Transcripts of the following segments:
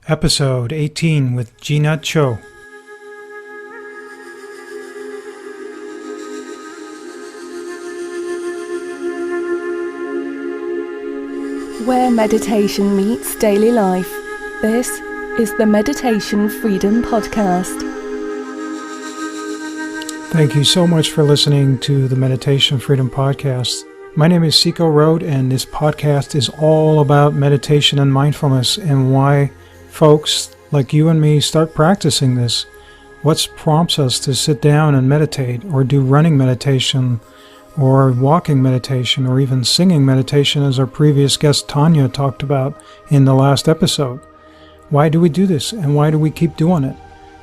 Episode 18 with Jeena Cho. Where meditation meets daily life, this is the Meditation Freedom Podcast. Thank you so much for listening to the Meditation Freedom Podcast. My name is Seco Road, and this podcast is all about meditation and mindfulness and why folks like you and me start practicing this. What prompts us to sit down and meditate, or do running meditation, or walking meditation, or even singing meditation, as our previous guest Tanya talked about in the last episode. Why do we do this, and why do we keep doing it?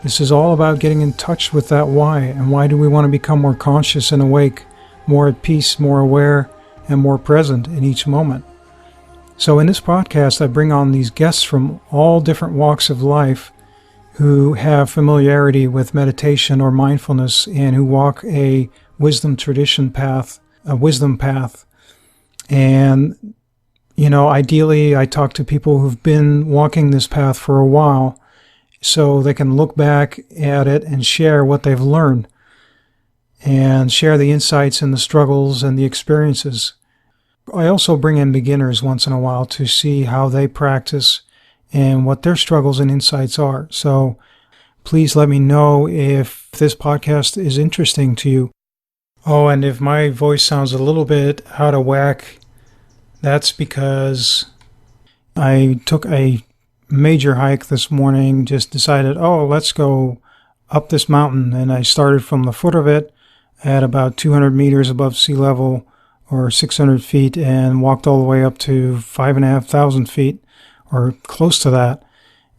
This is all about getting in touch with that why, and why do we want to become more conscious and awake, more at peace, more aware, and more present in each moment. So in this podcast, I bring on these guests from all different walks of life who have familiarity with meditation or mindfulness and who walk a wisdom tradition path, a wisdom path. And, ideally I talk to people who've been walking this path for a while so they can look back at it and share what they've learned and share the insights and the struggles and the experiences. I also bring in beginners once in a while to see how they practice and what their struggles and insights are. So please let me know if this podcast is interesting to you. Oh, and if my voice sounds a little bit out of whack, that's because I took a major hike this morning, just decided, let's go up this mountain. And I started from the foot of it at about 200 meters above sea level, or 600 feet, and walked all the way up to 5,500 feet, or close to that.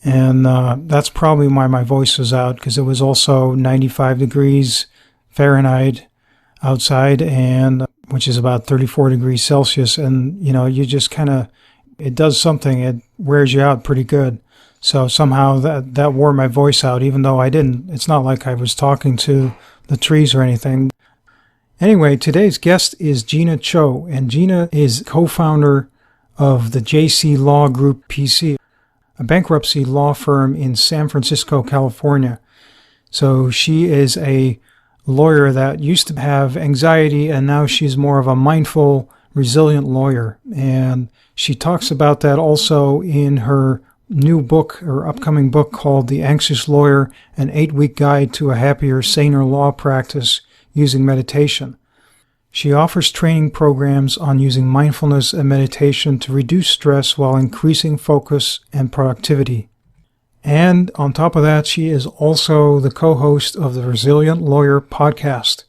And that's probably why my voice was out, because it was also 95 degrees Fahrenheit outside, and which is about 34 degrees Celsius. And, you just it does something. It wears you out pretty good. So somehow that wore my voice out, even though I didn't. It's not like I was talking to the trees or anything. Anyway, today's guest is Jeena Cho, and Gina is co-founder of the JC Law Group PC, a bankruptcy law firm in San Francisco, California. So she is a lawyer that used to have anxiety, and now she's more of a mindful, resilient lawyer. And she talks about that also in her new book, or upcoming book, called The Anxious Lawyer, an 8-week guide to a happier, saner law practice using meditation. She offers training programs on using mindfulness and meditation to reduce stress while increasing focus and productivity. And on top of that, she is also the co-host of the Resilient Lawyer podcast.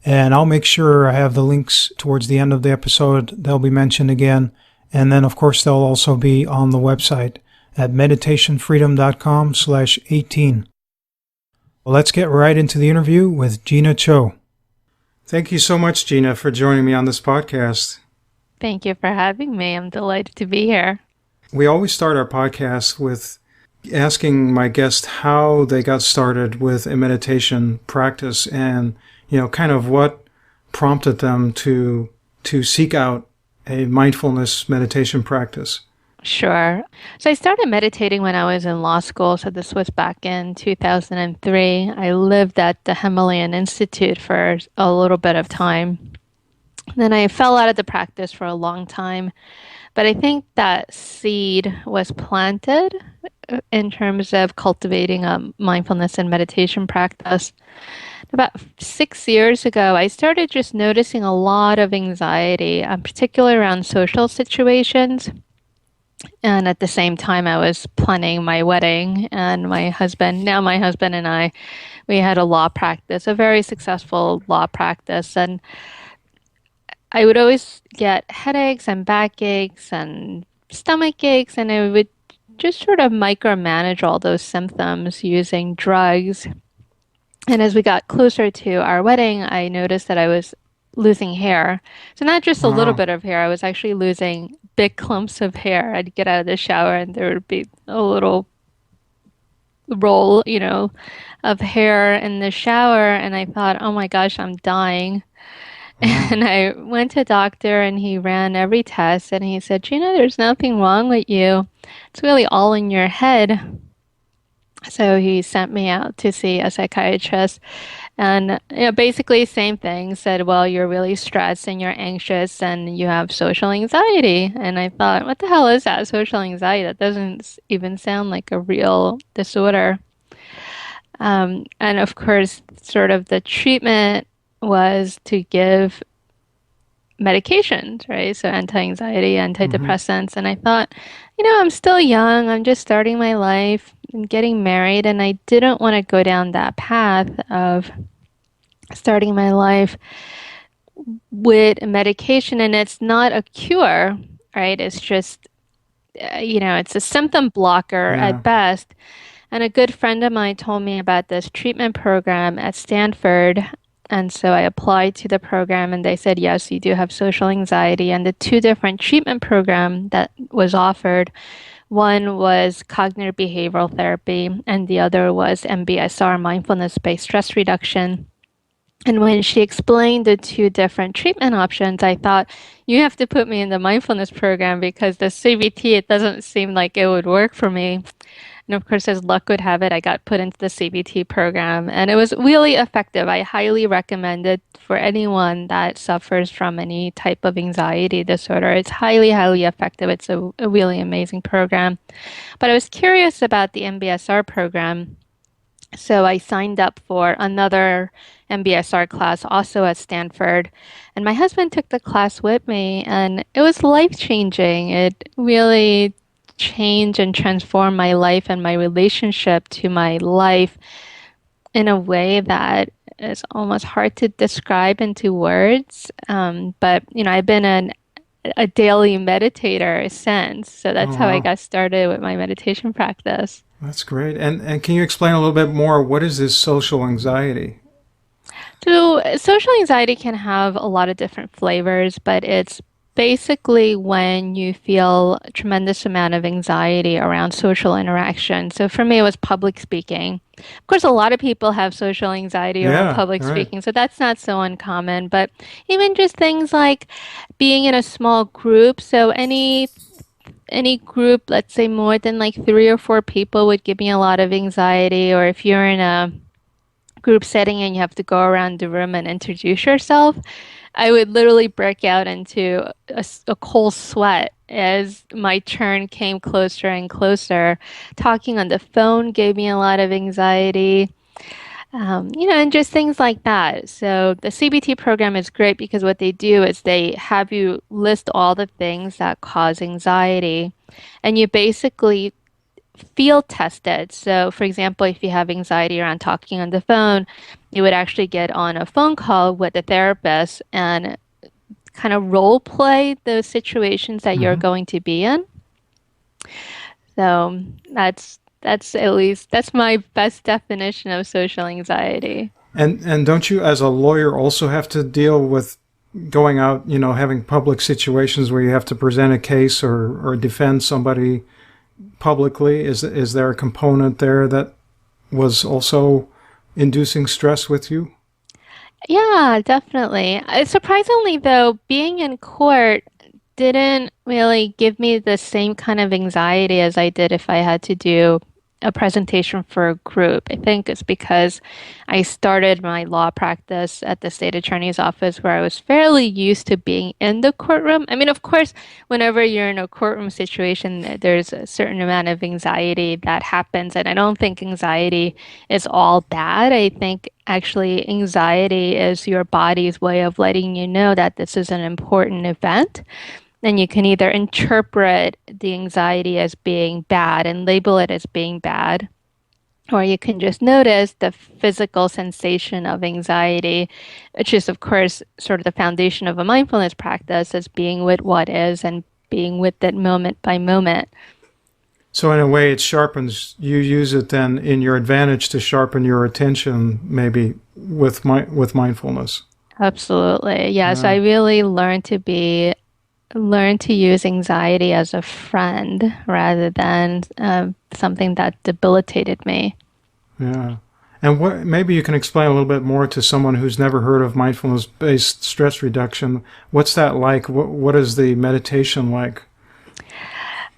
And I'll make sure I have the links towards the end of the episode. They'll be mentioned again. And then, of course, they'll also be on the website at meditationfreedom.com/18. Well, let's get right into the interview with Jeena Cho. Thank you so much, Gina, for joining me on this podcast. Thank you for having me. I'm delighted to be here. We always start our podcast with asking my guest how they got started with a meditation practice and, kind of what prompted them to seek out a mindfulness meditation practice. Sure. So I started meditating when I was in law school. So this was back in 2003. I lived at the Himalayan Institute for a little bit of time. Then I fell out of the practice for a long time. But I think that seed was planted in terms of cultivating a mindfulness and meditation practice. About 6 years ago, I started just noticing a lot of anxiety, particularly around social situations. And at the same time, I was planning my wedding, and my husband and I, we had a law practice, a very successful law practice. And I would always get headaches and backaches and stomach aches, and I would just sort of micromanage all those symptoms using drugs. And as we got closer to our wedding, I noticed that I was losing hair. So not just a little bit of hair, I was actually losing big clumps of hair. I'd get out of the shower and there would be a little roll, of hair in the shower. And I thought, oh my gosh, I'm dying. Wow. And I went to a doctor and he ran every test and he said, Gina, there's nothing wrong with you. It's really all in your head. So he sent me out to see a psychiatrist and basically same thing. Said, well, you're really stressed and you're anxious and you have social anxiety. And I thought, what the hell is that? Social anxiety? That doesn't even sound like a real disorder. And of course, sort of the treatment was to give medications, right? So anti-anxiety, Hmm. antidepressants. And I thought, I'm still young. I'm just starting my life and getting married. And I didn't want to go down that path of starting my life with medication. And it's not a cure, right? It's just, it's a symptom blocker Yeah. at best. And a good friend of mine told me about this treatment program at Stanford. And so I applied to the program and they said, yes, you do have social anxiety. And the two different treatment program that was offered, one was cognitive behavioral therapy and the other was MBSR, mindfulness-based stress reduction. And when she explained the two different treatment options, I thought, you have to put me in the mindfulness program because the CBT, it doesn't seem like it would work for me. And of course, as luck would have it, I got put into the CBT program and it was really effective. I highly recommend it for anyone that suffers from any type of anxiety disorder. It's highly, highly effective. It's a really amazing program. But I was curious about the MBSR program. So I signed up for another MBSR class also at Stanford. And my husband took the class with me, and it was life changing. It really changed and transformed my life and my relationship to my life in a way that is almost hard to describe into words. But, I've been a daily meditator since. So that's Oh, how I wow. got started with my meditation practice. That's great. And can you explain a little bit more? What is this social anxiety? So, social anxiety can have a lot of different flavors, but it's basically when you feel a tremendous amount of anxiety around social interaction. So, for me, it was public speaking. Of course, a lot of people have social anxiety around Yeah, public right. speaking, so that's not so uncommon. But even just things like being in a small group, so any group, let's say more than like 3 or 4 people, would give me a lot of anxiety. Or if you're in a group setting and you have to go around the room and introduce yourself, I would literally break out into a cold sweat as my turn came closer and closer. Talking on the phone gave me a lot of anxiety, and just things like that. So the CBT program is great because what they do is they have you list all the things that cause anxiety, and you basically field tested. So, for example, if you have anxiety around talking on the phone, you would actually get on a phone call with a therapist and kind of role play those situations that you're Hmm. going to be in. So, that's at least that's my best definition of social anxiety. And don't you, as a lawyer, also have to deal with going out, having public situations where you have to present a case or defend somebody publicly? Is there a component there that was also inducing stress with you? Yeah, definitely. Surprisingly, though, being in court didn't really give me the same kind of anxiety as I did if I had to do a presentation for a group. I think it's because I started my law practice at the state attorney's office where I was fairly used to being in the courtroom. I mean, of course, whenever you're in a courtroom situation, there's a certain amount of anxiety that happens. And I don't think anxiety is all bad. I think actually anxiety is your body's way of letting you know that this is an important event. Then you can either interpret the anxiety as being bad and label it as being bad, or you can just notice the physical sensation of anxiety, which is, of course, sort of the foundation of a mindfulness practice, as being with what is and being with it moment by moment. So in a way, it sharpens. You use it then in your advantage to sharpen your attention, maybe with mindfulness. Absolutely. Yeah. So I Yeah, really learn to use anxiety as a friend rather than something that debilitated me. yeah. And what maybe you can explain a little bit more to someone who's never heard of mindfulness-based stress reduction. What's that like? What is the meditation like?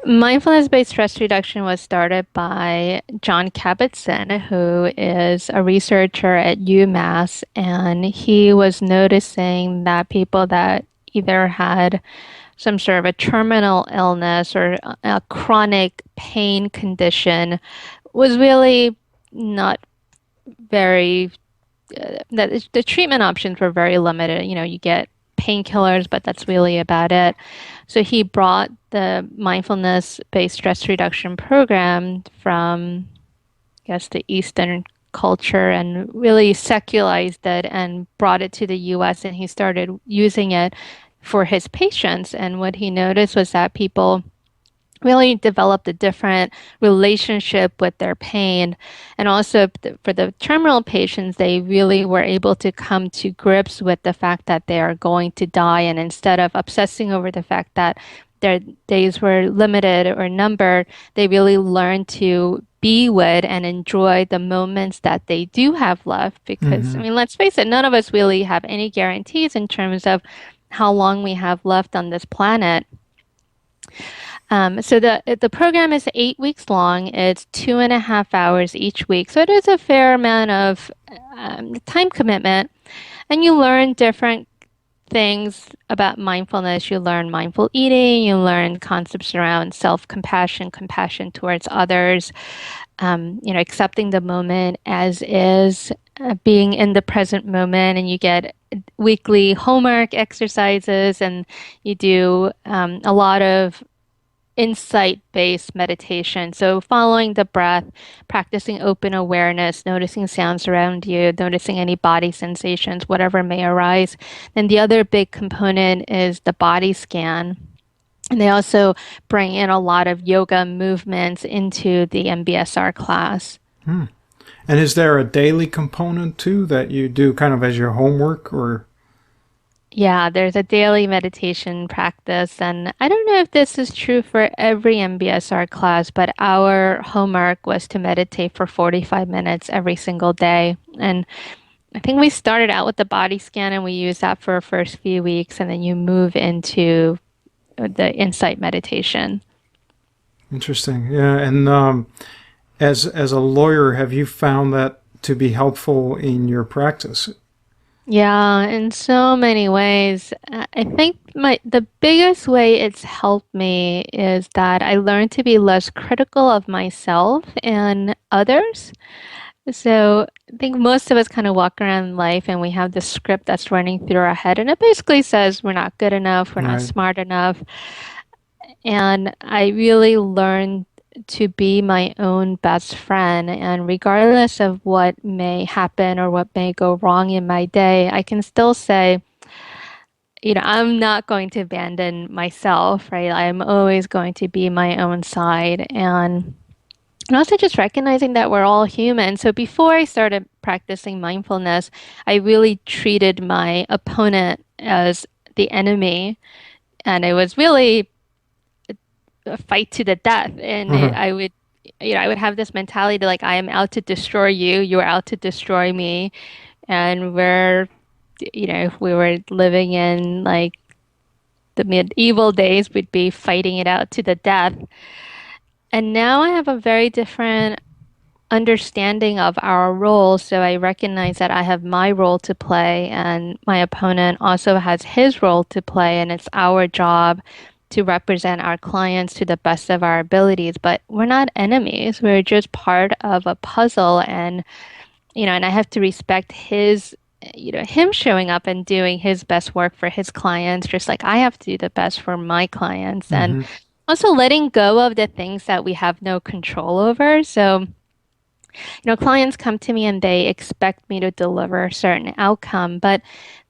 Mindfulness-based stress reduction was started by John Kabat-Zinn, who is a researcher at UMass, and he was noticing that people that either had some sort of a terminal illness or a chronic pain condition was really not very that the treatment options were very limited. You know, you get painkillers, but that's really about it. So he brought the mindfulness-based stress reduction program from, I guess, the Eastern culture and really secularized it and brought it to the US, and he started using it for his patients. And what he noticed was that people really developed a different relationship with their pain. And also for the terminal patients, they really were able to come to grips with the fact that they are going to die. And instead of obsessing over the fact that their days were limited or numbered, they really learned to be with and enjoy the moments that they do have left. Because, I Mm-hmm. mean, let's face it, none of us really have any guarantees in terms of how long we have left on this planet. So the program is 8 weeks long. It's 2.5 hours each week. So it is a fair amount of time commitment, and you learn different things about mindfulness. You learn mindful eating. You learn concepts around self-compassion, compassion towards others. Accepting the moment as is, being in the present moment, and you get weekly homework exercises, and you do a lot of insight-based meditation. So following the breath, practicing open awareness, noticing sounds around you, noticing any body sensations, whatever may arise. Then the other big component is the body scan. And they also bring in a lot of yoga movements into the MBSR class. Hmm. And is there a daily component too that you do kind of as your homework or? Yeah, there's a daily meditation practice, and I don't know if this is true for every MBSR class, but our homework was to meditate for 45 minutes every single day. And I think we started out with the body scan and we used that for our first few weeks, and then you move into the insight meditation. Interesting. Yeah. And as a lawyer, have you found that to be helpful in your practice? Yeah, in so many ways. I think the biggest way it's helped me is that I learned to be less critical of myself and others. So I think most of us kind of walk around life and we have this script that's running through our head, and it basically says we're not good enough, we're not Right. smart enough. And I really learned to be my own best friend. And regardless of what may happen or what may go wrong in my day, I can still say, I'm not going to abandon myself, right? I'm always going to be my own side. And also just recognizing that we're all human. So before I started practicing mindfulness, I really treated my opponent as the enemy. And it was really a fight to the death. And Uh-huh. I would have this mentality like, I am out to destroy you, you're out to destroy me. And if we were living in like the medieval days, we'd be fighting it out to the death. And now I have a very different understanding of our roles. So I recognize that I have my role to play, and my opponent also has his role to play, and it's our job to represent our clients to the best of our abilities. But we're not enemies. We're just part of a puzzle, and I have to respect him showing up and doing his best work for his clients, just like I have to do the best for my clients. And Mm-hmm. also letting go of the things that we have no control over. So clients come to me and they expect me to deliver a certain outcome, but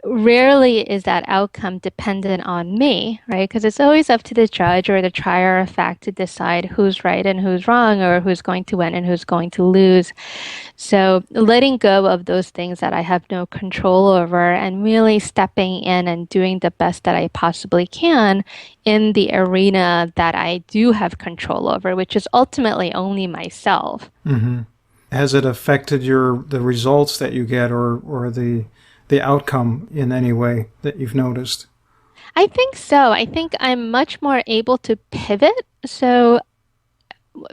rarely is that outcome dependent on me, right? Because it's always up to the judge or the trier of fact to decide who's right and who's wrong, or who's going to win and who's going to lose. So letting go of those things that I have no control over and really stepping in and doing the best that I possibly can in the arena that I do have control over, which is ultimately only myself. Mm-hmm. has it affected the results that you get, or the outcome in any way that you've noticed? I think so. I think I'm much more able to pivot. So,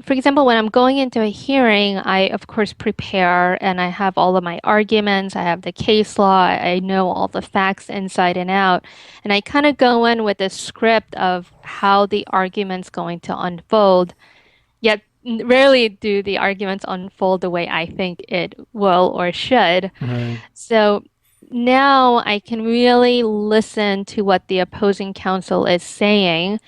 for example, when I'm going into a hearing, I, of course, prepare and I have all of my arguments. I have the case law. I know all the facts inside and out. And I kind of go in with a script of how the argument's going to unfold. Yet, rarely do the arguments unfold the way I think it will or should. Right. So now I can really listen to what the opposing counsel is saying,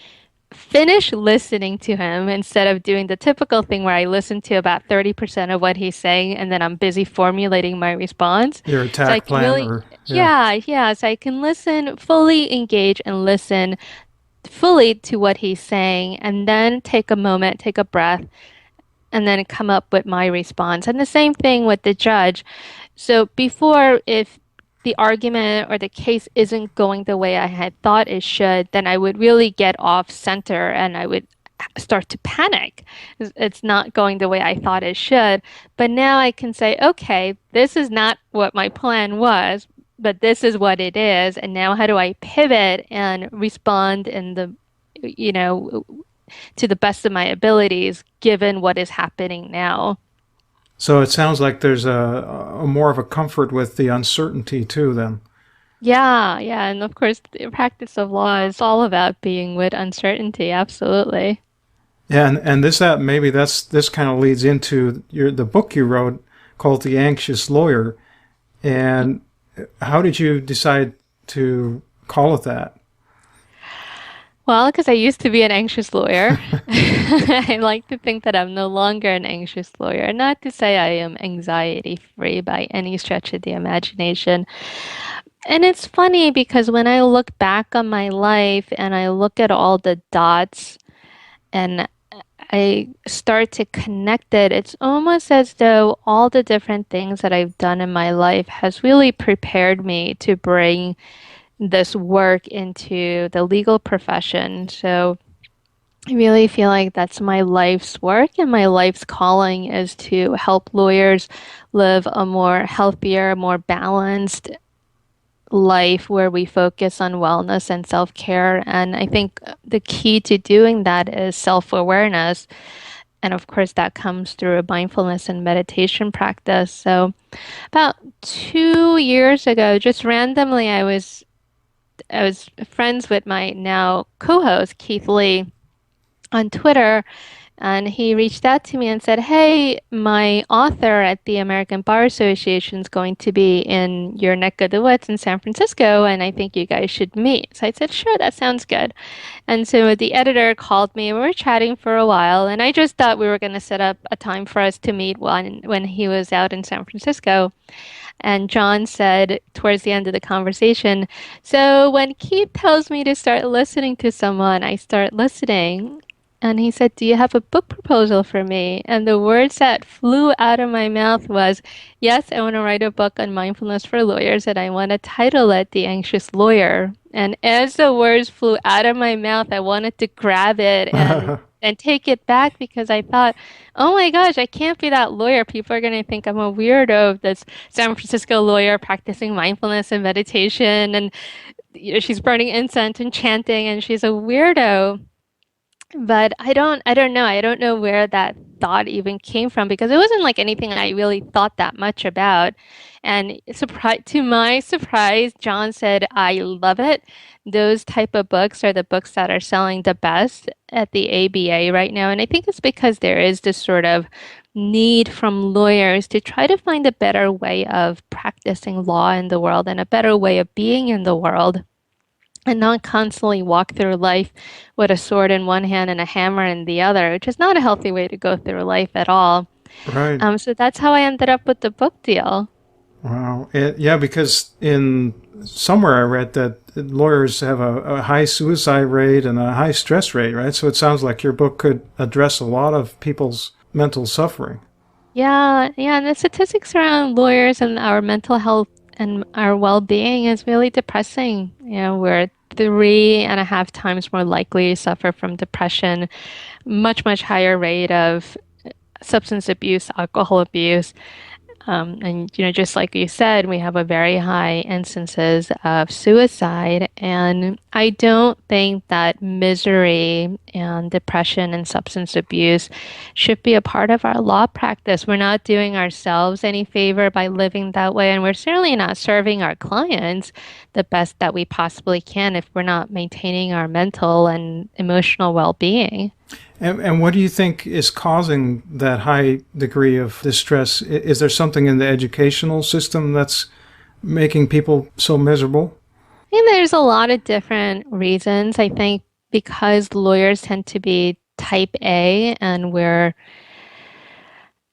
finish listening to him instead of doing the typical thing where I listen to about 30% of what he's saying and then I'm busy formulating my response. Your So I attack can plan, really, or yeah. yeah. So I can listen, fully engage and listen fully to what he's saying and then take a moment, take a breath, and then come up with my response. And the same thing with the judge. So before, if the argument or the case isn't going the way I had thought it should, then I would really get off center and I would start to panic. It's not going the way I thought it should. But now I can say, okay, this is not what my plan was, but this is what it is. And now how do I pivot and respond in the, you know, to the best of my abilities given what is happening now? So it sounds like there's a more of a comfort with the uncertainty too. Then. Yeah, and of course, the practice of law is all about being with uncertainty. Absolutely. Yeah, and maybe this kind of leads into the book you wrote called The Anxious Lawyer. And how did you decide to call it that? Well, because I used to be an anxious lawyer. I like to think that I'm no longer an anxious lawyer. Not to say I am anxiety free by any stretch of the imagination. And it's funny because when I look back on my life and I look at all the dots and I start to connect it, it's almost as though all the different things that I've done in my life has really prepared me to bring this work into the legal profession. So I really feel like that's my life's work and my life's calling is to help lawyers live a more healthier, more balanced life where we focus on wellness and self-care. And I think the key to doing that is self-awareness. And of course, that comes through a mindfulness and meditation practice. So about 2 years ago, just randomly, I was friends with my now co-host Keith Lee on Twitter, and he reached out to me and said, "Hey, my author at the American Bar Association is going to be in your neck of the woods in San Francisco, and I think you guys should meet." So I said, "Sure, that sounds good." And so the editor called me, and we were chatting for a while, and I just thought we were going to set up a time for us to meet when he was out in San Francisco. And John said towards the end of the conversation, "So when Keith tells me to start listening to someone, I start listening." And he said, "Do you have a book proposal for me?" And the words that flew out of my mouth was, "Yes, I want to write a book on mindfulness for lawyers, and I want to title it The Anxious Lawyer." And as the words flew out of my mouth, I wanted to grab it and take it back because I thought, oh my gosh, I can't be that lawyer. People are going to think I'm a weirdo, this San Francisco lawyer practicing mindfulness and meditation. And she's burning incense and chanting, and she's a weirdo. But I don't know. I don't know where that thought even came from because it wasn't like anything I really thought that much about. And to my surprise, John said, "I love it." Those type of books are the books that are selling the best at the ABA right now. And I think it's because there is this sort of need from lawyers to try to find a better way of practicing law in the world and a better way of being in the world and not constantly walk through life with a sword in one hand and a hammer in the other, which is not a healthy way to go through life at all. Right. So that's how I ended up with the book deal. Wow. Yeah, because in somewhere I read that lawyers have a high suicide rate and a high stress rate, right? So it sounds like your book could address a lot of people's mental suffering. Yeah, and the statistics around lawyers and our mental health and our well-being is really depressing. We're 3.5 times more likely to suffer from depression, much higher rate of substance abuse, alcohol abuse. And just like you said, we have a very high instances of suicide, and I don't think that misery and depression and substance abuse should be a part of our law practice. We're not doing ourselves any favor by living that way, and we're certainly not serving our clients the best that we possibly can if we're not maintaining our mental and emotional well-being. And what do you think is causing that high degree of distress? Is there something in the educational system that's making people so miserable? I think there's a lot of different reasons. I think because lawyers tend to be type A, and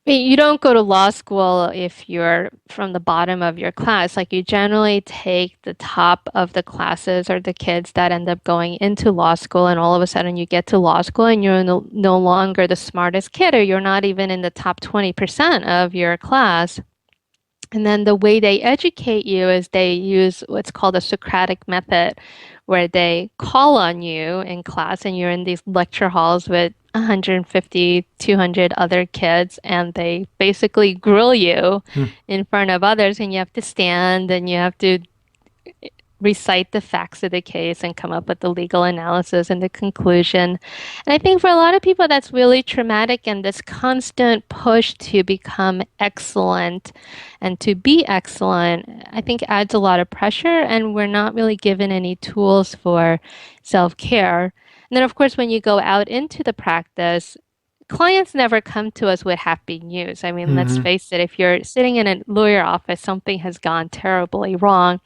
you don't go to law school if you're from the bottom of your class. Like, you generally take the top of the classes or the kids that end up going into law school, and all of a sudden you get to law school and you're no longer the smartest kid, or you're not even in the top 20% of your class. And then the way they educate you is they use what's called a Socratic method, where they call on you in class and you're in these lecture halls with 150, 200 other kids, and they basically grill you in front of others, and you have to stand and you have to recite the facts of the case and come up with the legal analysis and the conclusion. And I think for a lot of people, that's really traumatic, and this constant push to become excellent and to be excellent, I think adds a lot of pressure, and we're not really given any tools for self-care. And then, of course, when you go out into the practice, clients never come to us with happy news. I mean, let's face it, if you're sitting in a lawyer office, something has gone terribly wrong.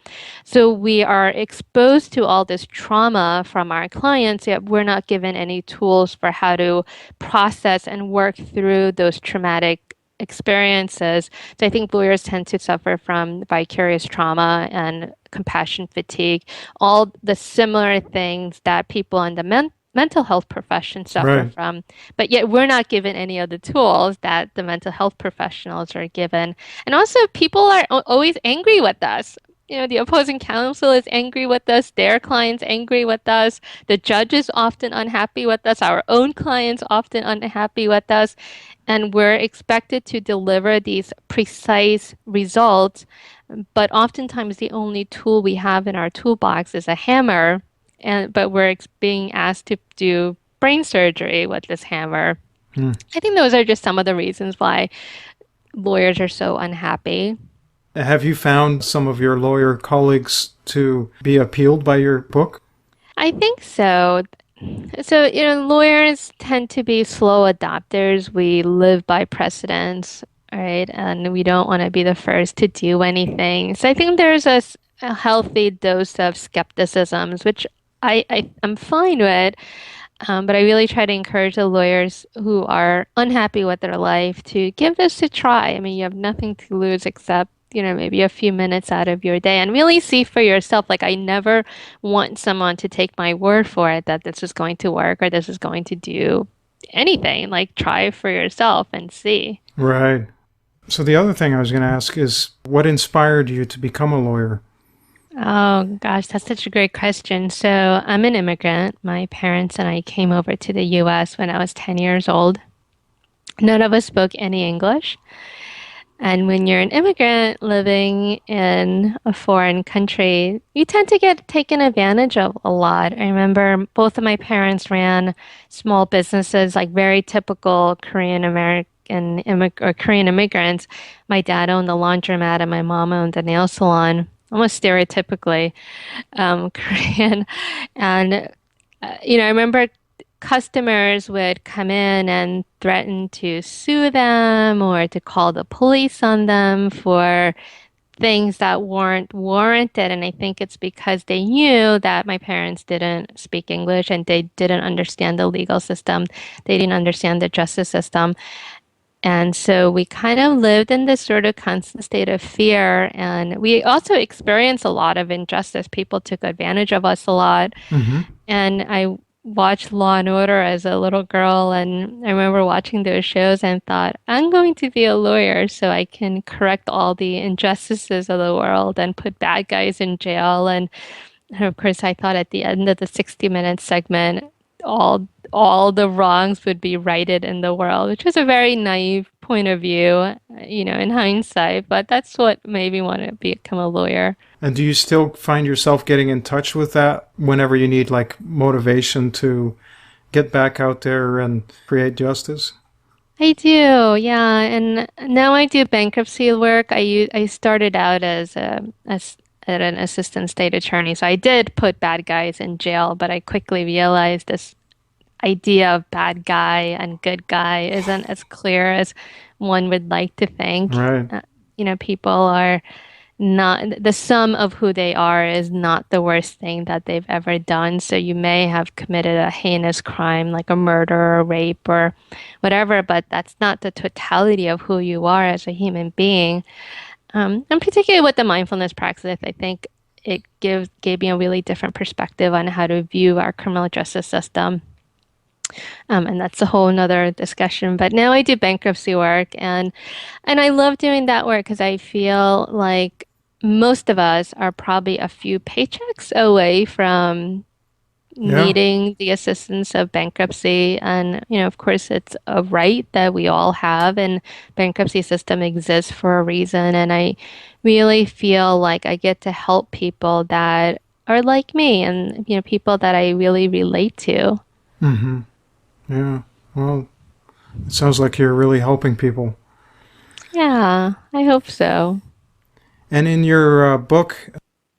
So we are exposed to all this trauma from our clients, yet we're not given any tools for how to process and work through those traumatic experiences. So I think lawyers tend to suffer from vicarious trauma and compassion fatigue, all the similar things that people in the mental health profession suffer from, but yet we're not given any of the tools that the mental health professionals are given. And also, people are always angry with us. The opposing counsel is angry with us, their clients angry with us, the judge is often unhappy with us, our own clients often unhappy with us, and we're expected to deliver these precise results, but oftentimes the only tool we have in our toolbox is a hammer, but we're being asked to do brain surgery with this hammer. I think those are just some of the reasons why lawyers are so unhappy. Have you found some of your lawyer colleagues to be appealed by your book? I think so. So, lawyers tend to be slow adopters. We live by precedents, right? And we don't want to be the first to do anything. So I think there's a healthy dose of skepticism, which I'm fine with, but I really try to encourage the lawyers who are unhappy with their life to give this a try. I mean, you have nothing to lose except, maybe a few minutes out of your day, and really see for yourself. Like, I never want someone to take my word for it that this is going to work or this is going to do anything. Like, try it for yourself and see. Right. So the other thing I was going to ask is, what inspired you to become a lawyer? Oh, gosh, that's such a great question. So I'm an immigrant. My parents and I came over to the US when I was 10 years old. None of us spoke any English. And when you're an immigrant living in a foreign country, you tend to get taken advantage of a lot. I remember both of my parents ran small businesses, like very typical Korean immigrants. My dad owned the laundromat and my mom owned the nail salon, almost stereotypically Korean. And, I remember customers would come in and threaten to sue them or to call the police on them for things that weren't warranted. And I think it's because they knew that my parents didn't speak English and they didn't understand the legal system. They didn't understand the justice system. And so we kind of lived in this sort of constant state of fear. And we also experienced a lot of injustice. People took advantage of us a lot. And I watched Law and Order as a little girl. And I remember watching those shows and thought, I'm going to be a lawyer so I can correct all the injustices of the world and put bad guys in jail. And of course, I thought at the end of the 60-minute segment, all the wrongs would be righted in the world, which is a very naive point of view, in hindsight, but that's what made me want to become a lawyer. And do you still find yourself getting in touch with that whenever you need like motivation to get back out there and create justice? I do, yeah, and now I do bankruptcy work. I started out as an assistant state attorney, so I did put bad guys in jail, but I quickly realized this idea of bad guy and good guy isn't as clear as one would like to think. Right. People are not the sum of who they are is not the worst thing that they've ever done. So you may have committed a heinous crime like a murder or rape or whatever, but that's not the totality of who you are as a human being. And particularly with the mindfulness practice, I think it gave me a really different perspective on how to view our criminal justice system. And that's a whole nother discussion. But now I do bankruptcy work, and I love doing that work because I feel like most of us are probably a few paychecks away from Yeah. needing the assistance of bankruptcy. And, of course, it's a right that we all have, and bankruptcy system exists for a reason. And I really feel like I get to help people that are like me and, people that I really relate to. Mm-hmm. Yeah. Well, it sounds like you're really helping people. Yeah, I hope so. And in your book,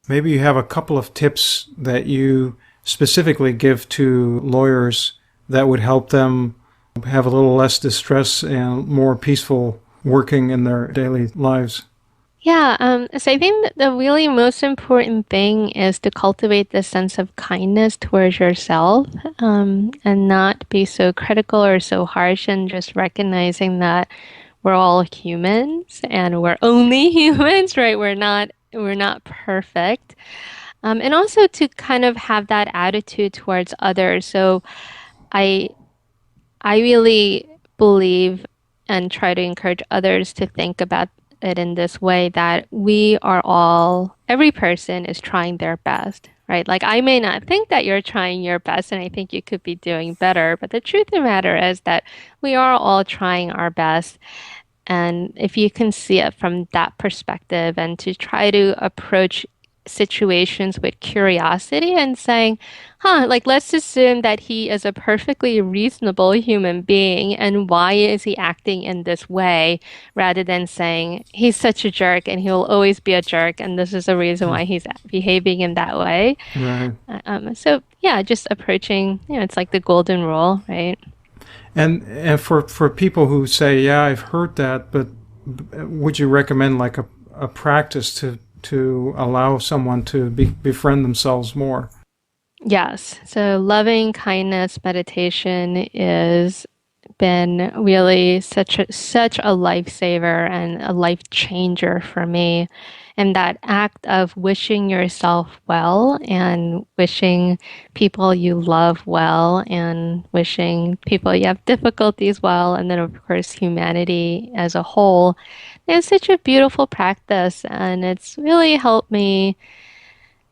maybe you have a couple of tips that you specifically give to lawyers that would help them have a little less distress and more peaceful working in their daily lives. Yeah, so I think that the really most important thing is to cultivate this sense of kindness towards yourself, and not be so critical or so harsh, and just recognizing that we're all humans and we're only humans, right? We're not perfect. And also to kind of have that attitude towards others. So I I really believe and try to encourage others to think about it in this way that every person is trying their best, right? Like I may not think that you're trying your best and I think you could be doing better, but the truth of the matter is that we are all trying our best. And if you can see it from that perspective and to try to approach situations with curiosity and saying, like let's assume that he is a perfectly reasonable human being and why is he acting in this way rather than saying he's such a jerk and he'll always be a jerk and this is the reason why he's behaving in that way. Right. So yeah, just approaching, it's like the golden rule, right? And for people who say, yeah, I've heard that, but would you recommend like a practice to allow someone to befriend themselves more? Yes. So loving kindness meditation is been really such a lifesaver and a life changer for me. And that act of wishing yourself well and wishing people you love well and wishing people you have difficulties well, and then of course humanity as a whole is such a beautiful practice. And it's really helped me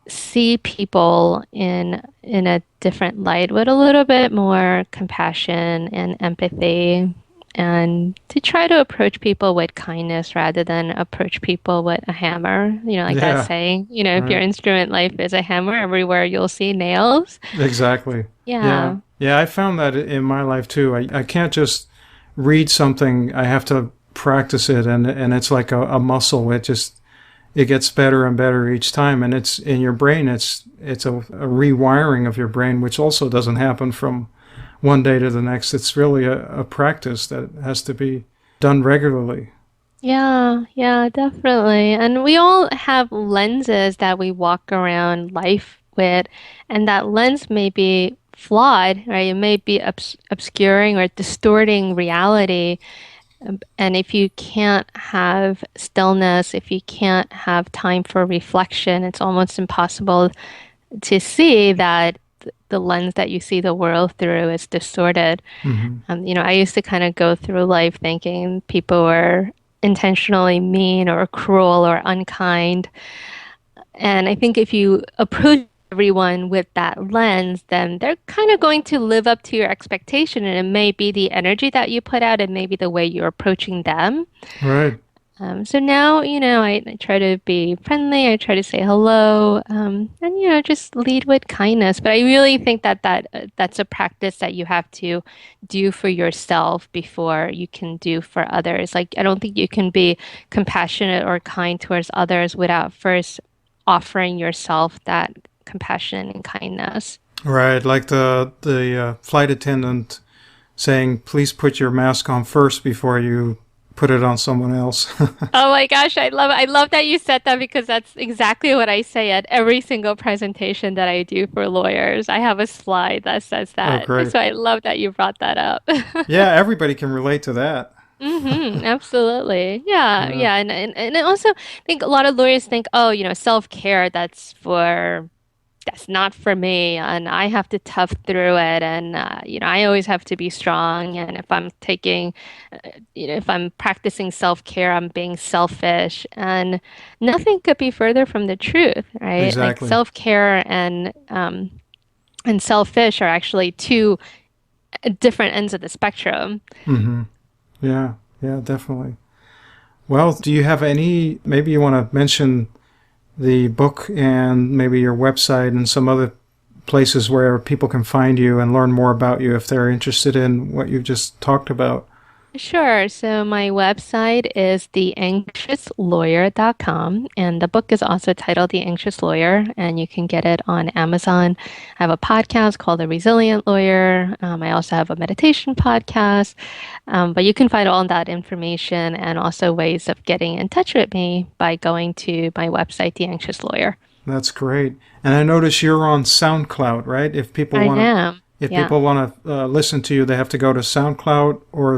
see people in a different light with a little bit more compassion and empathy, and to try to approach people with kindness rather than approach people with a hammer. Like that Yeah. saying, if your Right. instrument life is a hammer, everywhere you'll see nails. Exactly. Yeah. Yeah. Yeah, I found that in my life too. I can't just read something. I have to practice it, and it's like a muscle. It gets better and better each time, and it's in your brain. It's a rewiring of your brain, which also doesn't happen from one day to the next. It's really a practice that has to be done regularly. Yeah, yeah, definitely. And we all have lenses that we walk around life with, and that lens may be flawed, right? It may be obscuring or distorting reality. And if you can't have stillness, if you can't have time for reflection, it's almost impossible to see that the lens that you see the world through is distorted. Hmm. I used to kind of go through life thinking people were intentionally mean or cruel or unkind. And I think if you approach everyone with that lens, then they're kind of going to live up to your expectation. And it may be the energy that you put out, and maybe the way you're approaching them. Right. So now, I try to be friendly. I try to say hello, and just lead with kindness. But I really think that's a practice that you have to do for yourself before you can do for others. Like, I don't think you can be compassionate or kind towards others without first offering yourself that compassion and kindness. Right. Like the flight attendant saying, please put your mask on first before you put it on someone else. Oh my gosh, I love that you said that because that's exactly what I say at every single presentation that I do for lawyers. I have a slide that says Oh, that. great. So I love that you brought that up. Yeah, everybody can relate to that. Absolutely. Yeah, Yeah. yeah. And I also think a lot of lawyers think, oh, self-care, that's not for me, and I have to tough through it, and I always have to be strong, and if I'm practicing self-care, I'm being selfish, and nothing could be further from the truth, right? Like Exactly. self-care and selfish are actually two different ends of the spectrum. Hmm. Yeah. Yeah, definitely. Well, do you have maybe you want to mention the book and maybe your website and some other places where people can find you and learn more about you if they're interested in what you've just talked about? Sure. So my website is theanxiouslawyer.com, and the book is also titled The Anxious Lawyer, and you can get it on Amazon. I have a podcast called The Resilient Lawyer. I also have a meditation podcast, but you can find all that information and also ways of getting in touch with me by going to my website, The Anxious Lawyer. That's great. And I notice you're on SoundCloud, right? I am. If Yeah. people want to listen to you, they have to go to SoundCloud or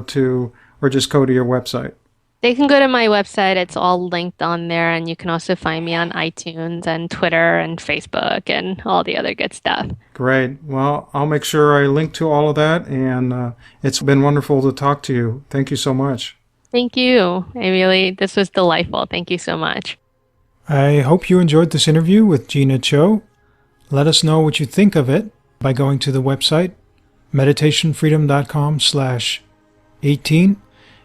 just go to your website. They can go to my website. It's all linked on there, and you can also find me on iTunes and Twitter and Facebook and all the other good stuff. Great. Well, I'll make sure I link to all of that, and it's been wonderful to talk to you. Thank you so much. Thank you. This was delightful. Thank you so much. I hope you enjoyed this interview with Jeena Cho. Let us know what you think of it by going to the website meditationfreedom.com/18,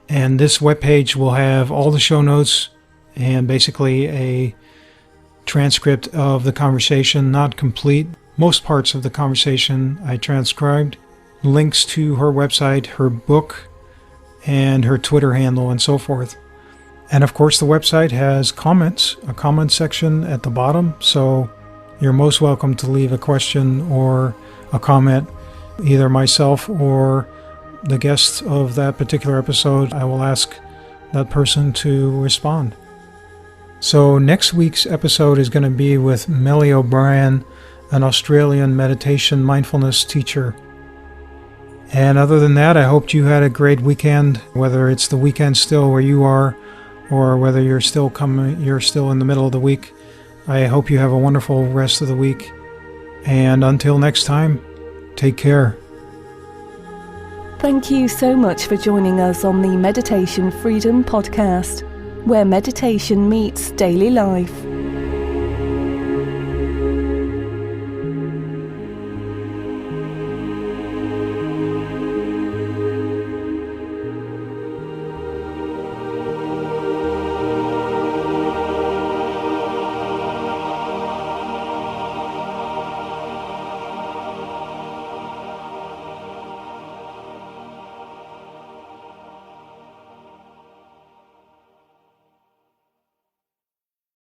and this webpage will have all the show notes and basically a transcript of the conversation, not complete. Most parts of the conversation I transcribed, links to her website, her book, and her Twitter handle, and so forth. And of course, the website has comments, a comment section at the bottom, so you're most welcome to leave a question or a comment. Either myself or the guest of that particular episode, I will ask that person to respond. So next week's episode is going to be with Melly O'Brien, an Australian meditation mindfulness teacher. And other than that, I hope you had a great weekend, whether it's the weekend still where you are or whether you're still in the middle of the week. I hope you have a wonderful rest of the week. And until next time, take care. Thank you so much for joining us on the Meditation Freedom Podcast, where meditation meets daily life.